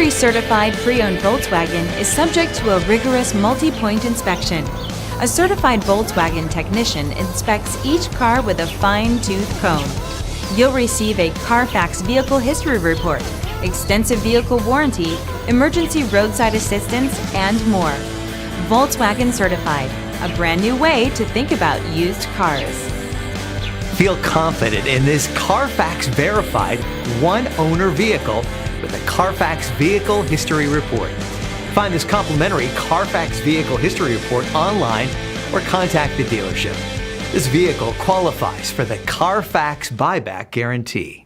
Every certified pre-owned Volkswagen is subject to a rigorous multi-point inspection. A certified Volkswagen technician inspects each car with a fine-tooth comb. You'll receive a CarFax vehicle history report, extensive vehicle warranty, emergency roadside assistance, and more. Volkswagen Certified, a brand new way to think about used cars. Feel confident in this CarFax verified one-owner vehicle with a CarFax Vehicle History Report. Find this complimentary CarFax Vehicle History Report online or contact the dealership. This vehicle qualifies for the CarFax Buyback Guarantee.